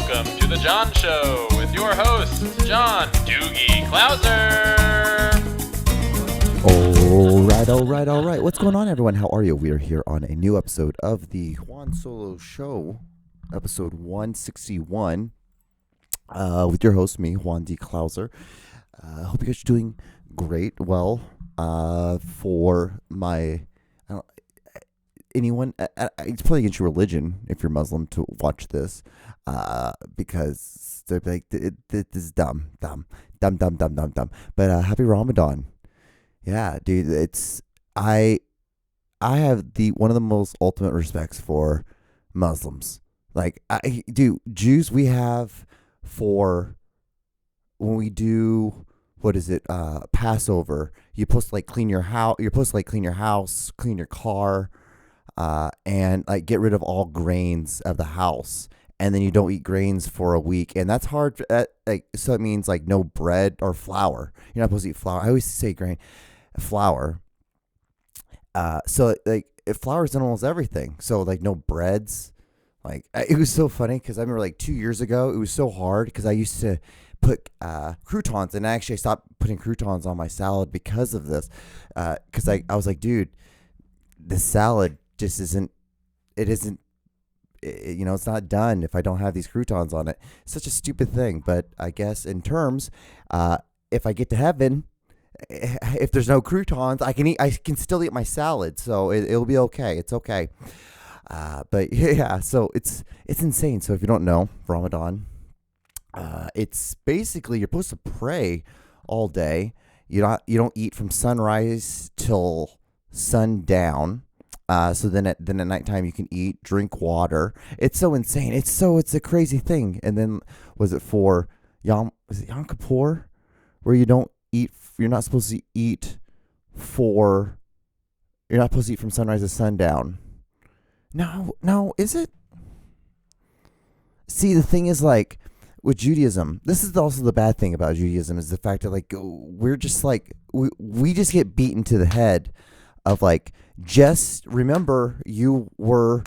welcome to the John Show with your hosts, John Doogie Clouser. All right. What's going on, everyone? How are you? We are here on a new episode of the Juan Solo Show, episode 161, with your host, me, Juan D. Clouser. Hope you guys are doing great. Well, for my... anyone, it's probably against your religion if you're Muslim to watch this, because they're like, this is dumb. But happy Ramadan. Yeah, dude, I have one of the most ultimate respects for Muslims. Like, Jews, we have for when we do, what is it, Passover, you're supposed to like clean your house, clean your car, and like get rid of all grains of the house, and then you don't eat grains for a week, and that's hard. So it means like no bread or flour. You're not supposed to eat flour. I always say flour. So like flour's in almost everything. So like no breads. Like it was so funny because I remember like 2 years ago it was so hard because I used to put croutons, and actually I stopped putting croutons on my salad because of this. Because I was like, dude, this salad just isn't, it's not done if I don't have these croutons on it. It's such a stupid thing. But I guess in terms, if I get to heaven, if there's no croutons, I can still eat my salad. So it'll be okay. It's okay. But yeah, so it's insane. So if you don't know, Ramadan, it's basically, you're supposed to pray all day. You don't eat from sunrise till sundown. So then at nighttime you can eat, drink water. It's so insane. It's a crazy thfrom Yom Kippur, where you don't eat, you're not supposed to eat from sunrise to sundown. No, is it? See, the thing is, like, with Judaism, this is also the bad thing about Judaism, is the fact that, like, we're just like, we just get beaten to the head of, like, just remember you were,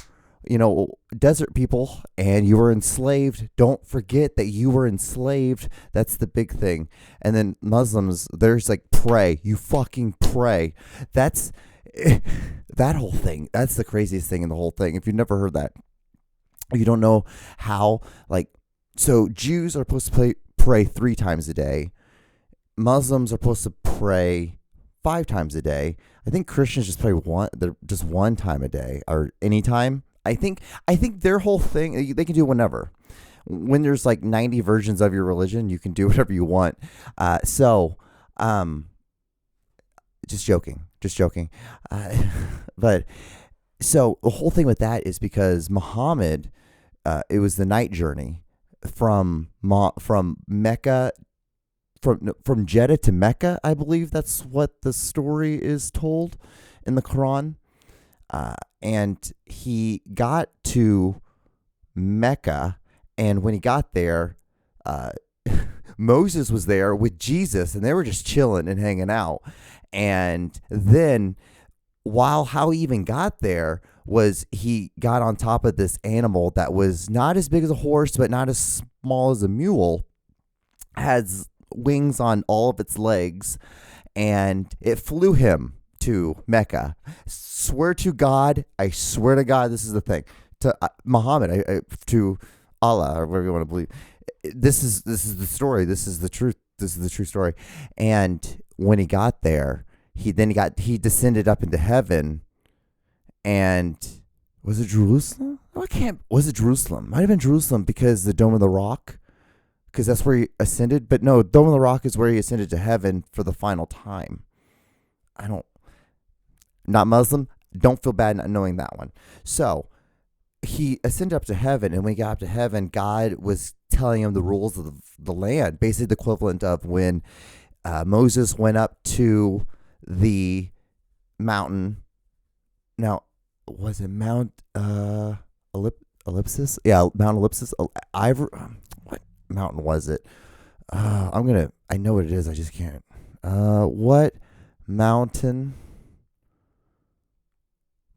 desert people and you were enslaved. Don't forget that you were enslaved. That's the big thing. And then Muslims, there's like, pray. You fucking pray. That's that whole thing. That's the craziest thing in the whole thing. If you've never heard that, you don't know how, like, so Jews are supposed to pray 3 times a day. Muslims are supposed to pray 5 times a day. I think Christians just pray just 1 time a day, or anytime. I think their whole thing, they can do whenever. When there's like 90 versions of your religion, you can do whatever you want. Just joking. But so the whole thing with that is because Muhammad, it was the night journey from Mecca. From Jeddah to Mecca, I believe that's what the story is told in the Quran. And he got to Mecca, and when he got there, Moses was there with Jesus, and they were just chilling and hanging out. And then, how he even got there was he got on top of this animal that was not as big as a horse, but not as small as a mule, has wings on all of its legs, and it flew him to Mecca. I swear to God, this is the thing. To Muhammad, to Allah, or whatever you want to believe. This is the story. This is the truth. This is the true story. And when he got there, he descended up into heaven. And was it Jerusalem? Was it Jerusalem? Might have been Jerusalem, because the Dome of the Rock, because that's where he ascended. But no, Dome of the Rock is where he ascended to heaven for the final time. Not Muslim. Don't feel bad not knowing that one. So he ascended up to heaven, and when he got up to heaven, God was telling him the rules of the land, basically the equivalent of when Moses went up to the mountain. Now, was it Mount Ellipsis? Yeah, Mount Ellipsis. What mountain was it? I know what it is. I just can't. What mountain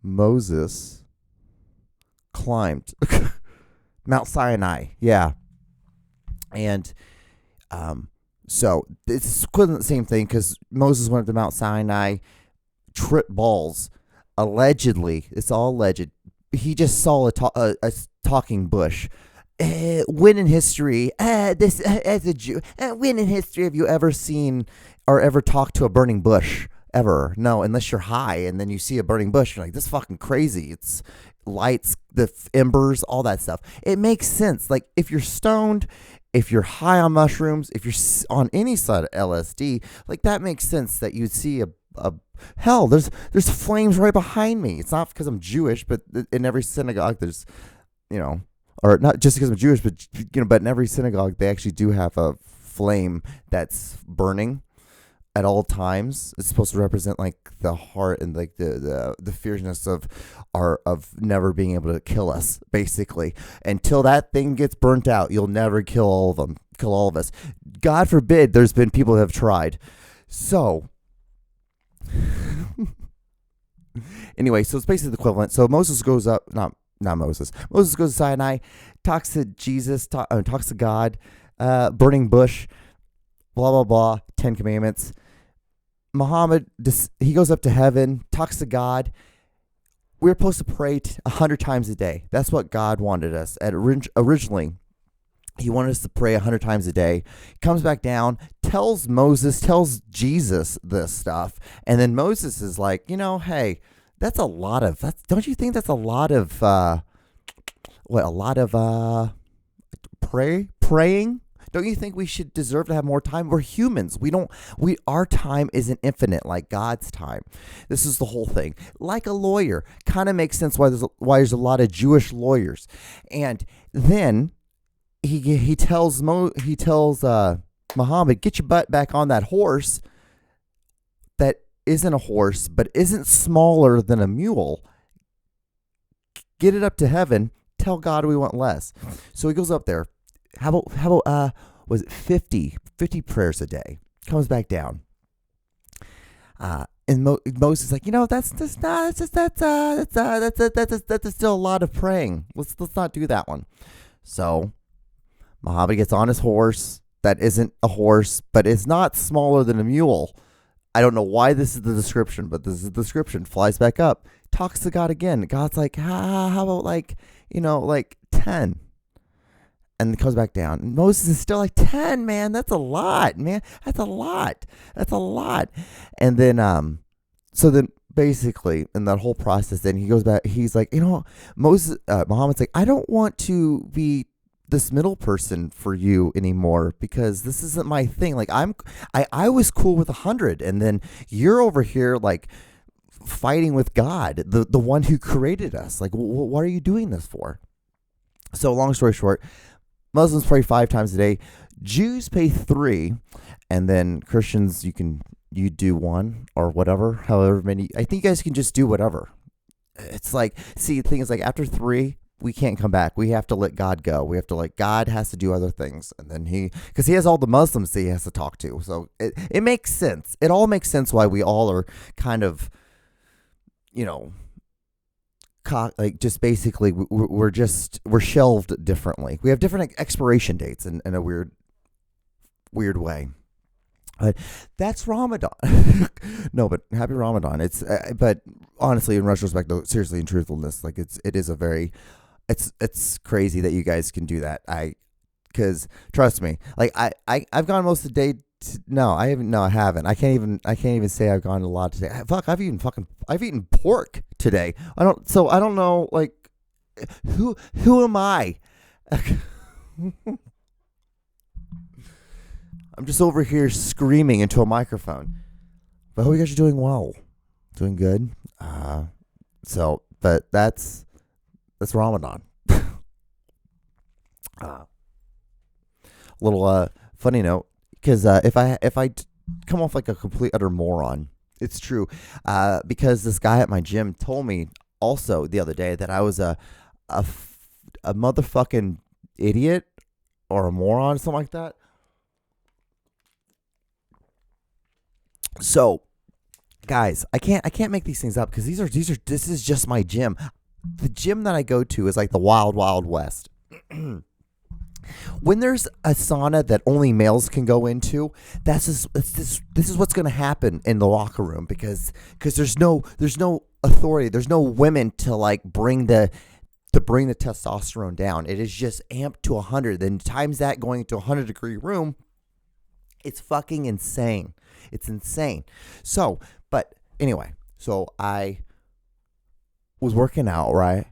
Moses climbed? Mount Sinai. Yeah. And so it's equivalent the same thing, because Moses went up to Mount Sinai, tripped balls, allegedly. It's all alleged. He just saw a talking bush. When in history, this as a Jew, when in history have you ever seen or ever talked to a burning bush? Ever? No, unless you're high and then you see a burning bush, you're like, this is fucking crazy. It's lights, the embers, all that stuff. It makes sense. Like, if you're stoned, if you're high on mushrooms, if you're on any side of LSD, like, that makes sense that you'd see a hell, there's flames right behind me. It's not because I'm Jewish, but in every synagogue there's, or not just because I'm Jewish, but but in every synagogue they actually do have a flame that's burning at all times. It's supposed to represent like the heart and like the fierceness of never being able to kill us, basically. Until that thing gets burnt out, you'll never kill all of us. God forbid. There's been people that have tried. So anyway, so it's basically the equivalent. So Moses goes up, not Moses. Moses goes to Sinai, talks to Jesus, talks to God, burning bush, blah blah blah, 10 Commandments. Muhammad, he goes up to heaven, talks to God. We're supposed to pray 100 times a day. That's what God wanted us. Originally, he wanted us to pray 100 times a day. Comes back down, tells Jesus this stuff. And then Moses is like, hey, that's a lot of, don't you think that's a lot of, praying? Don't you think we should deserve to have more time? We're humans. Our time isn't infinite like God's time. This is the whole thing. Like a lawyer, kind of makes sense why there's a lot of Jewish lawyers. And then he tells Muhammad, get your butt back on that horse that isn't a horse, but isn't smaller than a mule. Get it up to heaven. Tell God we want less. So he goes up there. How about was it 50 prayers a day? Comes back down. And Moses is like, that's still a lot of praying. Let's not do that one. So Muhammad gets on his horse that isn't a horse, but it's not smaller than a mule. I don't know why this is the description, but this is the description. Flies back up, talks to God again. God's like, how about like 10? And comes back down. And Moses is still like, 10, man. That's a lot, man. That's a lot. And then, so then basically in that whole process, then he goes back. He's like, Muhammad's like, I don't want to be this middle person for you anymore, because this isn't my thing. Like, I was cool with 100, and then you're over here like fighting with God, the one who created us. Like, what are you doing this for? So long story short, Muslims pray 5 times a day. Jews pay 3, and then Christians, you do 1 or whatever, however many. I think you guys can just do whatever. It's like, see, the thing is, like, after 3, we can't come back. We have to let God go. We have to God has to do other things, and then because he has all the Muslims that he has to talk to. So it makes sense. It all makes sense why we all are kind of, like, just basically we're shelved differently. We have different expiration dates in a weird way. That's Ramadan. No, but happy Ramadan. It's but honestly, in retrospect, though, seriously, in truthfulness, like it is a very, it's crazy that you guys can do that. Because trust me, like I've gone most of the day. I haven't. I can't even say I've gone a lot today. Fuck, I've eaten pork today. I don't know, like, who am I? I'm just over here screaming into a microphone. But I hope you guys are doing well. Doing good. But that's Ramadan. Little funny note. Because if I come off like a complete utter moron, it's true. Because this guy at my gym told me also the other day that I was a motherfucking idiot or a moron, something like that. So, guys, I can't make these things up, because this is just my gym. The gym that I go to is like the wild, wild west. when there's a sauna that only males can go into, this is what's going to happen in the locker room because there's no authority, there's no women to like bring the testosterone down. It is just amped to 100. Then times that going to a 100-degree room, it's fucking insane. It's insane. So, but anyway, so I was working out, right?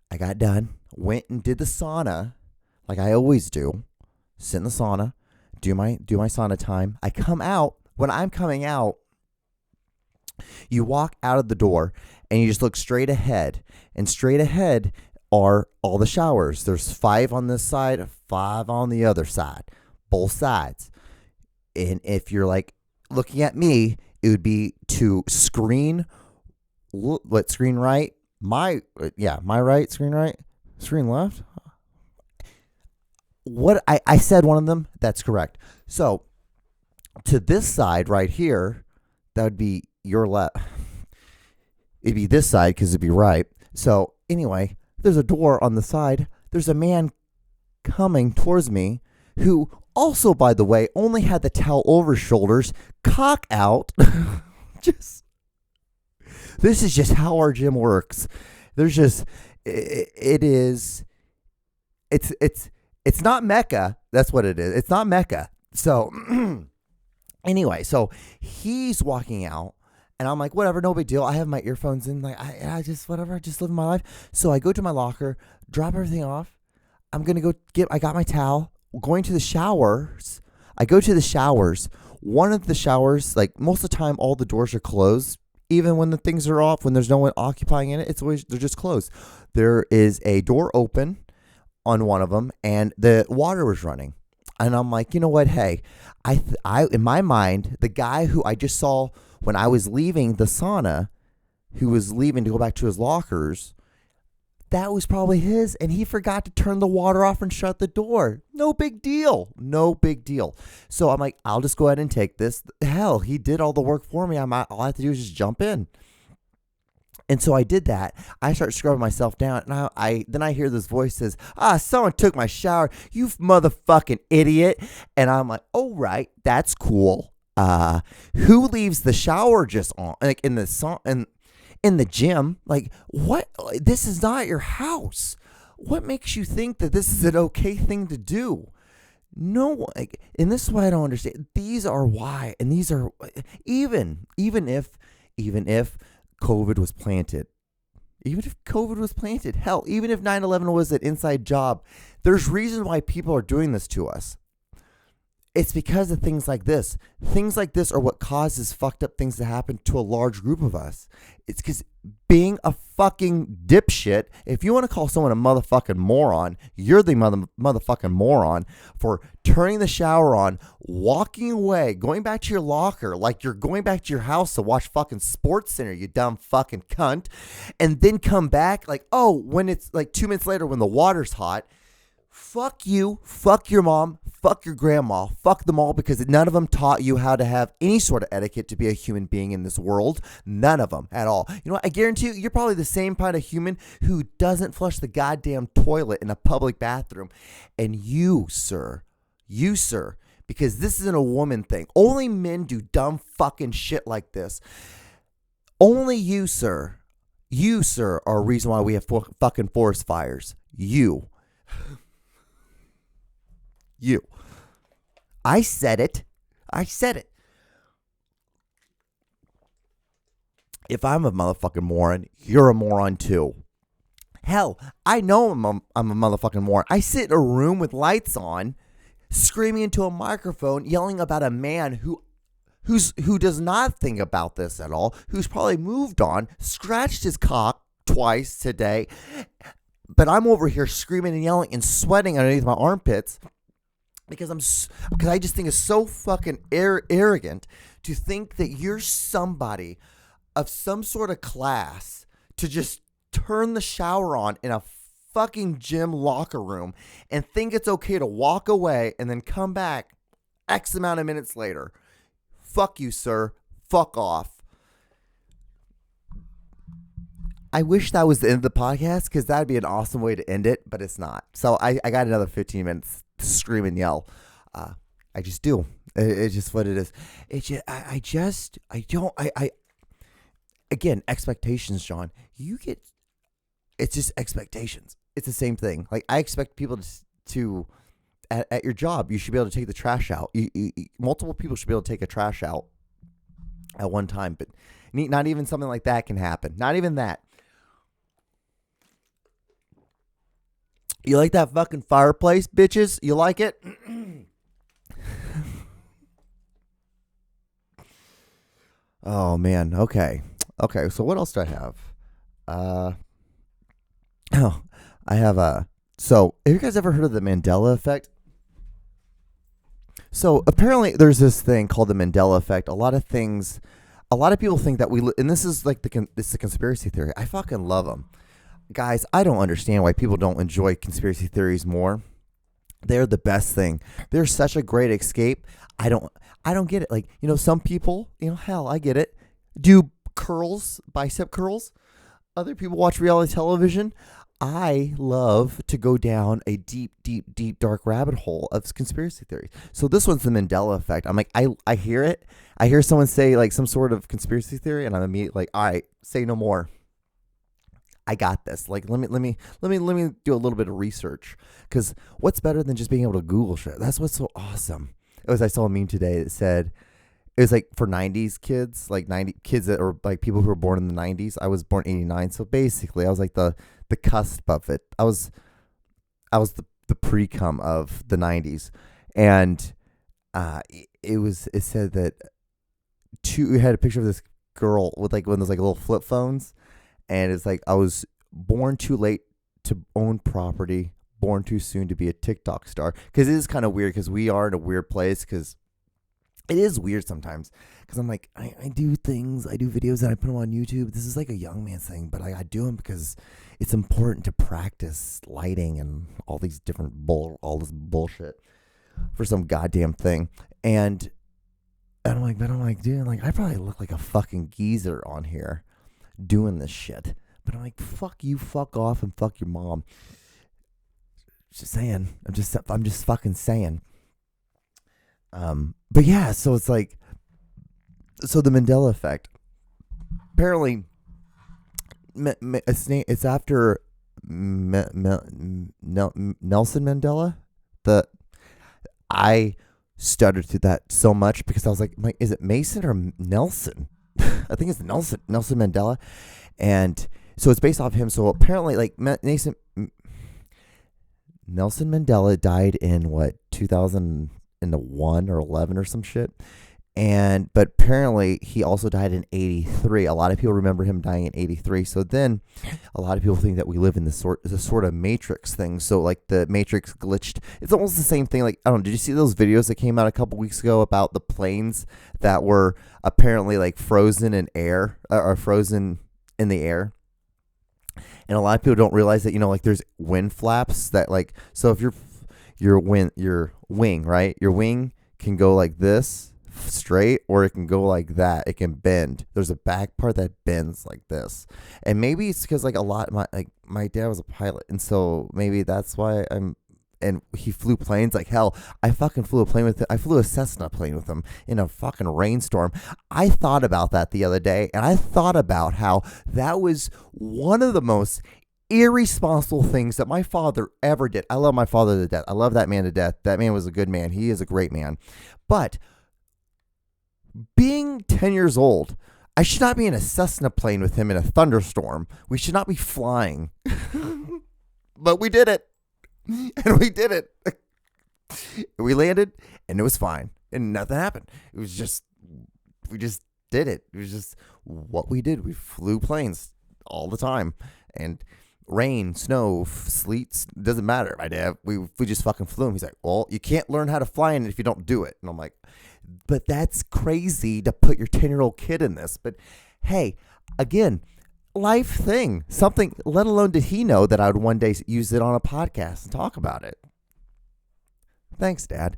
I got done, went and did the sauna like I always do. Sit in the sauna, do my sauna time. I come out. When I'm coming out, you walk out of the door and you just look straight ahead. And straight ahead are all the showers. There's 5 on this side, 5 on the other side, both sides. And if you're like looking at me, it would be to screen right? My right, screen right, screen left. What I said one of them, that's correct. So to this side right here, that would be your left. It'd be this side because it'd be right. So anyway, there's a door on the side. There's a man coming towards me who also, by the way, only had the towel over his shoulders, cock out. This is just how our gym works. There's just, it's not Mecca. That's what it is. It's not Mecca. So anyway, so he's walking out. And I'm like, whatever, no big deal. I have my earphones in. Like, I just, whatever, just living my life. So I go to my locker, drop everything off. I'm going to I got my towel. Going to the showers. I go to the showers. One of the showers, like most of the time, all the doors are closed. Even when the things are off, when there's no one occupying in it, they're just closed. There is a door open on one of them, and the water was running. And I'm like, you know what? Hey, I in my mind, the guy who I just saw when I was leaving the sauna, who was leaving to go back to his lockers, that was probably his, and he forgot to turn the water off and shut the door. No big deal. No big deal. So I'm like, I'll just go ahead and take this. Hell, he did all the work for me. All I have to do is just jump in. And so I did that. I start scrubbing myself down, and then I hear this voice says, someone took my shower. You motherfucking idiot. And I'm like, oh, right, that's cool. Who leaves the shower just on, like in the gym? Like, what? This is not your house. What makes you think that this is an okay thing to do? No, like, and this is why I don't understand. These are why, and these are even if COVID was planted. Even if COVID was planted, hell, even if 9/11 was an inside job, there's reasons why people are doing this to us. It's because of things like this. Things like this are what causes fucked up things to happen to a large group of us. It's because being a fucking dipshit, if you want to call someone a motherfucking moron, you're the motherfucking moron for turning the shower on, walking away, going back to your locker like you're going back to your house to watch fucking Sports Center, you dumb fucking cunt, and then come back like, oh, when it's like 2 minutes later when the water's hot, fuck you, fuck your mom, fuck your grandma, fuck them all, because none of them taught you how to have any sort of etiquette to be a human being in this world. None of them at all. You know what? I guarantee you, you're probably the same kind of human who doesn't flush the goddamn toilet in a public bathroom. And you, sir, because this isn't a woman thing. Only men do dumb fucking shit like this. Only you, sir, are a reason why we have fucking forest fires. You. I said it. If I'm a motherfucking moron, you're a moron too. Hell, I know I'm a motherfucking moron. I sit in a room with lights on, screaming into a microphone, yelling about a man who does not think about this at all, who's probably moved on, scratched his cock twice today, but I'm over here screaming and yelling and sweating underneath my armpits. Because I just think it's so fucking arrogant to think that you're somebody of some sort of class to just turn the shower on in a fucking gym locker room and think it's okay to walk away and then come back X amount of minutes later. Fuck you, sir. Fuck off. I wish that was the end of the podcast because that'd be an awesome way to end it, but it's not. So I got another 15 minutes scream and yell. I just do. It's just what it is. It's just, again, expectations, John. It's just expectations. It's the same thing. Like, I expect people to at your job, you should be able to take the trash out. Multiple people should be able to take a trash out at one time, but not even something like that can happen. Not even that. You like that fucking fireplace, bitches? You like it? Oh, man. Okay. So what else do I have? I have so have you guys ever heard of the Mandela effect? So apparently there's this thing called the Mandela effect. A lot of people think that and this is like it's the conspiracy theory. I fucking love them. Guys, I don't understand why people don't enjoy conspiracy theories more. They're the best thing. They're such a great escape. I don't get it. Like, some people, hell, I get it. Do bicep curls. Other people watch reality television. I love to go down a deep, deep, deep, dark rabbit hole of conspiracy theories. So this one's the Mandela effect. I'm like, I hear it. I hear someone say like some sort of conspiracy theory, and I'm immediately like, all right, say no more. I got this. Like, let me do a little bit of research, because what's better than just being able to Google shit? That's what's so awesome. I saw a meme today that said, it was like for 90s kids, like 90 kids that are like people who were born in the 90s. I was born 89. So basically I was like the cusp of it. I was the pre-cum of the 90s. And it said that it had a picture of this girl with like one of those like little flip phones. And it's like, I was born too late to own property, born too soon to be a TikTok star. Because it is kind of weird, because we are in a weird place, because it is weird sometimes, because I'm like, I do things, I do videos, and I put them on YouTube. This is like a young man's thing, but I do them because it's important to practice lighting and all these different all this bullshit for some goddamn thing. And I'm like, dude, like, I probably look like a fucking geezer on here doing this shit. But I'm like, fuck you, fuck off, and fuck your mom. Just saying. I'm just fucking saying. But yeah, so it's like, so the Mandela effect. Apparently, it's after Nelson Mandela. I stuttered through that so much because I was like, is it Mason or Nelson? I think it's Nelson Mandela. And so it's based off him. So apparently, like, Nelson Mandela died in what, 2001 or 11 or some shit. But apparently he also died in 83. A lot of people remember him dying in 83. So then a lot of people think that we live in the sort of Matrix thing. So like the Matrix glitched. It's almost the same thing. Like, I don't know, did you see those videos that came out a couple weeks ago about the planes that were apparently like frozen in air or frozen in the air? And a lot of people don't realize that, like there's wind flaps that like, so if your wing, right? Your wing can go like this straight, or it can go like that. It can bend. There's a back part that bends like this. And maybe it's because like my dad was a pilot, and so maybe that's why and he flew planes like hell. I fucking flew I flew a Cessna plane with him in a fucking rainstorm. I thought about that the other day, and I thought about how that was one of the most irresponsible things that my father ever did. I love my father to death. I love that man to death. That man was a good man. He is a great man. But being 10 years old, I should not be in a Cessna plane with him in a thunderstorm. We should not be flying. But we did it. And we did it. We landed, and it was fine. And nothing happened. It was just, we just did it. It was just what we did. We flew planes all the time. And rain, snow, sleet, doesn't matter. My dad, we just fucking flew him. He's like, well, you can't learn how to fly in it if you don't do it. And I'm like, but that's crazy to put your 10-year-old kid in this. But hey, again, life thing, something, let alone did he know that I would one day use it on a podcast and talk about it. Thanks, Dad.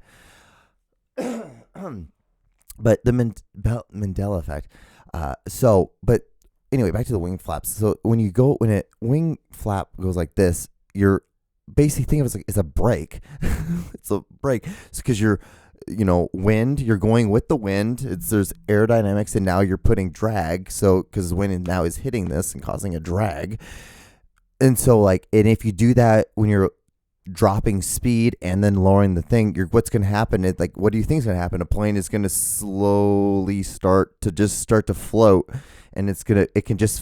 But the Mandela effect. But anyway, back to the wing flaps. So when a wing flap goes like this, your basically think of it as a brake. It's a brake. It's because you're, wind, you're going with the wind. There's aerodynamics, and now you're putting drag. So, because wind now is hitting this and causing a drag. And so, and if you do that when you're dropping speed and then lowering the thing, what's going to happen is, what do you think is going to happen? A plane is going to slowly start to float, and it can just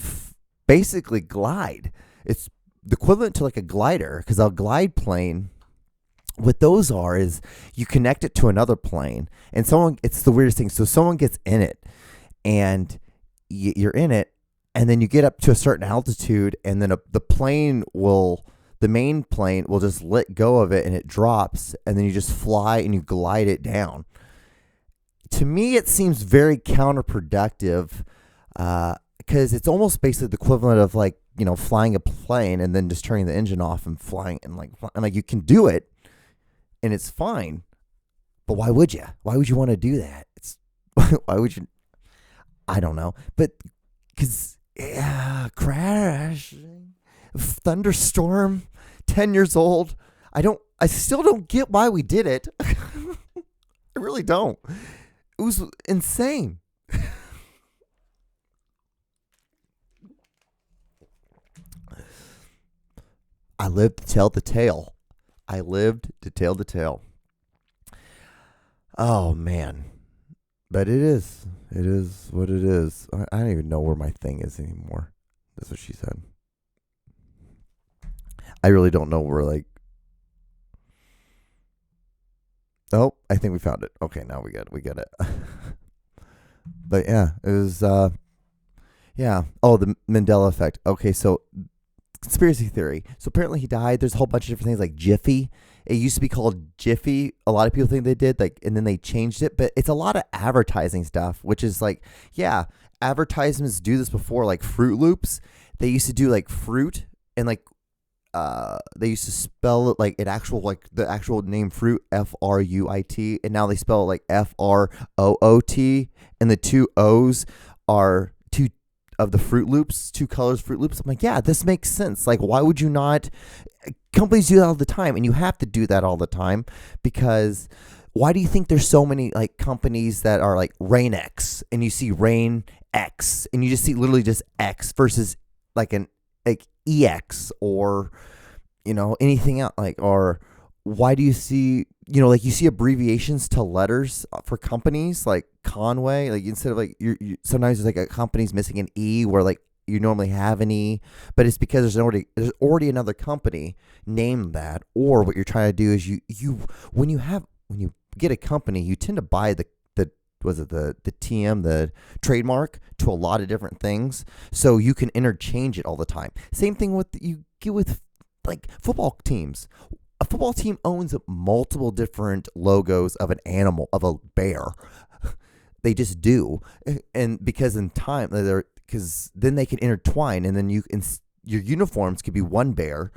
basically glide. It's the equivalent to a glider, because a glide plane, what those are is you connect it to another plane, and it's the weirdest thing. So someone gets in it, and you're in it, and then you get up to a certain altitude, and then the main plane will just let go of it, and it drops, and then you just fly and you glide it down. To me, it seems very counterproductive, because it's almost basically the equivalent of flying a plane and then just turning the engine off and flying, and you can do it and it's fine, but why would you? Why would you want to do that? Why would you? I don't know, but because crash, thunderstorm, 10 years old. I still don't get why we did it. I really don't. It was insane. I lived to tell the tale. The tale. Oh, man. But it is what it is. I don't even know where my thing is anymore. That's what she said. I really don't know where, oh, I think we found it. Okay, now we get it. But yeah, it was, yeah. Oh, the Mandela effect. Okay, so conspiracy theory. So apparently he died. There's a whole bunch of different things like Jiffy. It used to be called Jiffy. A lot of people think they did, and then they changed it. But it's a lot of advertising stuff, which is yeah, advertisements do this before, like Fruit Loops. They used to do fruit, and they used to spell it the actual name fruit, Fruit, and now they spell it Froot, and the two O's are two of the Fruit Loops, two colors Fruit Loops. I'm yeah, this makes sense. Why would you not? Companies do that all the time, and you have to do that all the time, because why do you think there's so many companies that are Rain X, and you see Rain X, and you just see literally just X versus an EX or anything else, or why do you see you see abbreviations to letters for companies like Conway, instead of you sometimes there's a company's missing an E where you normally have an E, but it's because there's already another company named that. Or what you're trying to do is when you get a company, you tend to buy the TM, the trademark, to a lot of different things, so you can interchange it all the time. Same thing with you get with football teams. A football team owns multiple different logos of an animal, of a bear. They just do, and because in time because then they can intertwine, and then your uniforms could be one bear,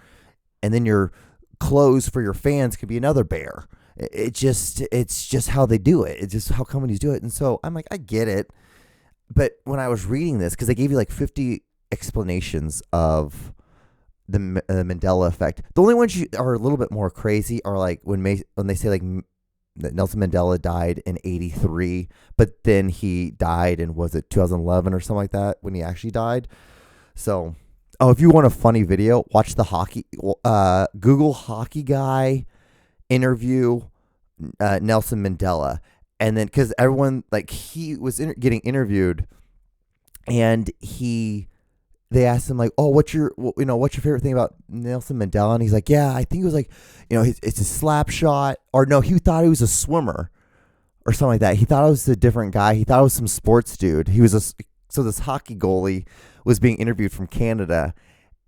and then your clothes for your fans could be another bear. It's just how they do it. It's just how companies do it. And so I'm I get it. But when I was reading this, because they gave you 50 explanations of the Mandela effect, the only ones you are a little bit more crazy are when they say that Nelson Mandela died in 1983, but then he died in, was it 2011 or something like that, when he actually died. So, if you want a funny video, watch the Google hockey guy interview Nelson Mandela, and then because everyone he was getting interviewed, and they asked him what's your favorite thing about Nelson Mandela, and he's yeah, I think it was it's a slap shot, or no, he thought he was a swimmer or something like that. He thought it was a different guy. He thought it was some sports dude. So this hockey goalie was being interviewed from Canada,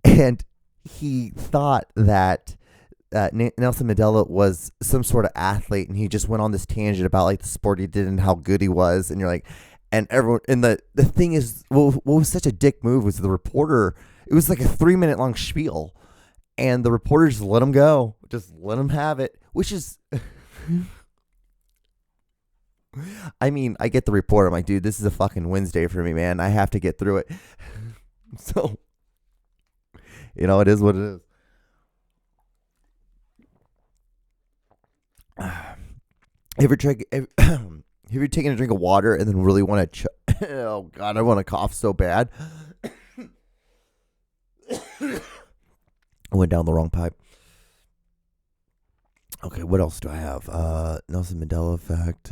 and he thought that Nelson Mandela was some sort of athlete, and he just went on this tangent about the sport he did and how good he was, and you're and everyone, and the thing is, what was such a dick move was the reporter. It was a 3-minute long spiel, and the reporter just let him go, just let him have it, which is, I mean, I get the reporter. I'm dude, this is a fucking Wednesday for me, man. I have to get through it. So, it is what it is. Have you taken a drink of water and then really want to? Oh God, I want to cough so bad. I went down the wrong pipe. Okay, what else do I have? Nelson Mandela effect.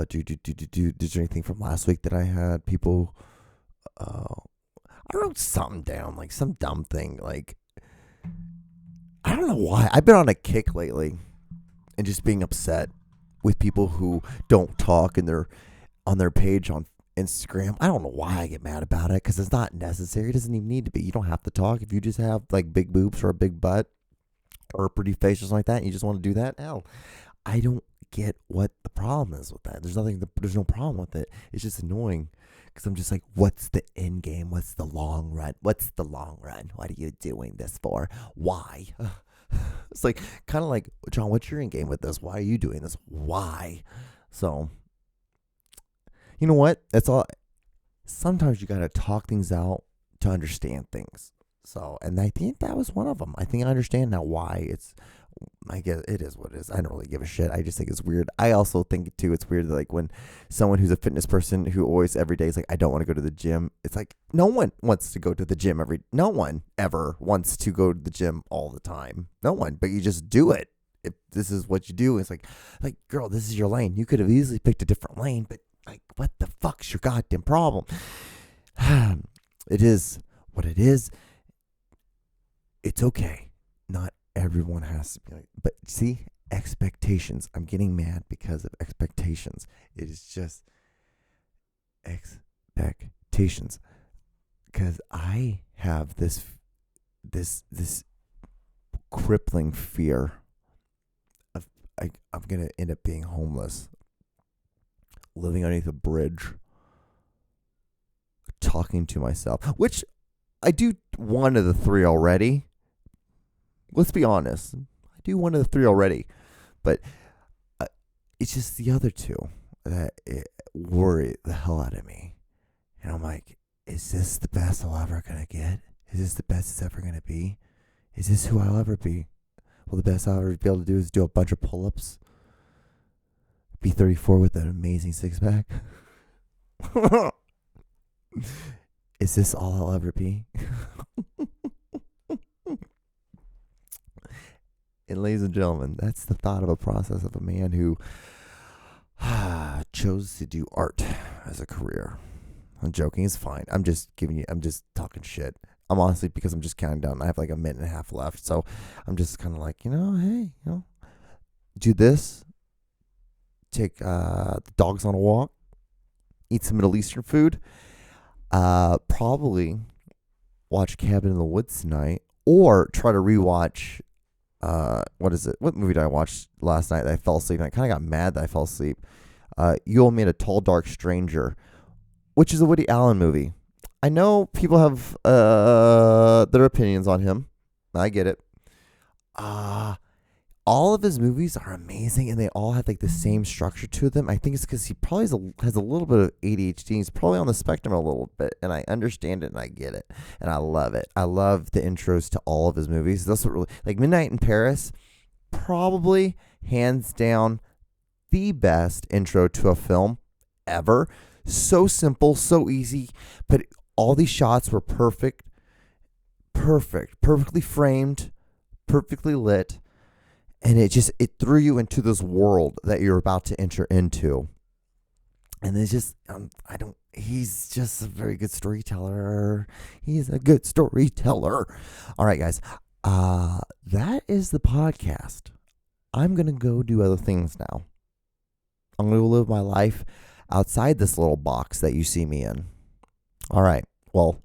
Did you anything from last week that I had? People, I wrote something down, like some dumb thing. Like, I don't know why. I've been on a kick lately and just being upset with people who don't talk and they're on their page on Instagram. I don't know why I get mad about it because it's not necessary. It doesn't even need to be. You don't have to talk if you just have like big boobs or a big butt or a pretty face or something like that, and you just want to do that. Hell, I don't get what the problem is with that. There's no problem with it. It's just annoying because I'm just like, what's the end game? What's the long run? What are you doing this for? Why? It's like kind of like, John, what's your end game with this? Why are you doing this? Why? So, you know what? That's all. Sometimes you got to talk things out to understand things. So, and I think that was one of them. I think I understand now why I guess it is what it is. I don't really give a shit. I just think it's weird. I also think too, it's weird that like when someone who's a fitness person who always every day is like, I don't want to go to the gym. It's like, no one wants to go to the gym no one ever wants to go to the gym all the time. No one, but you just do it. If this is what you do, it's like, girl, this is your lane. You could have easily picked a different lane, but like, what the fuck's your goddamn problem? It is what it is. It's okay. Not everyone has to be like, but see, expectations. I'm getting mad because of expectations. It is just expectations. Because I have this crippling fear of I'm gonna end up being homeless, living underneath a bridge, talking to myself, which I do one of the three already. Let's be honest. I do one of the three already. But it's just the other two that worry the hell out of me. And I'm like, is this the best I'll ever going to get? Is this the best it's ever going to be? Is this who I'll ever be? Well, the best I'll ever be able to do is do a bunch of pull-ups. Be 34 with an amazing six-pack. Is this all I'll ever be? And ladies and gentlemen, that's the thought of a process of a man who chose to do art as a career. I'm joking. It's fine. I'm just talking shit. I'm honestly, because I'm just counting down. I have like a minute and a half left. So I'm just kind of like, hey, do this. Take the dogs on a walk. Eat some Middle Eastern food. Probably watch Cabin in the Woods tonight. Or try to rewatch what is it? What movie did I watch last night that I fell asleep? And I kind of got mad that I fell asleep. You Owe Me a Tall Dark Stranger, which is a Woody Allen movie. I know people have their opinions on him. I get it. All of his movies are amazing, and they all have like the same structure to them. I think it's because he probably has a little bit of ADHD. He's probably on the spectrum a little bit, and I understand it and I get it, and I love it. I love the intros to all of his movies. That's what really, like Midnight in Paris, probably hands down the best intro to a film ever. So simple, so easy, but all these shots were perfectly framed, perfectly lit. And it threw you into this world that you're about to enter into. And it's just, he's just a very good storyteller. He's a good storyteller. All right, guys. That is the podcast. I'm going to go do other things now. I'm going to live my life outside this little box that you see me in. All right. Well,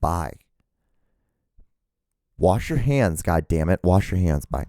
bye. Wash your hands, God damn it. Wash your hands. Bye.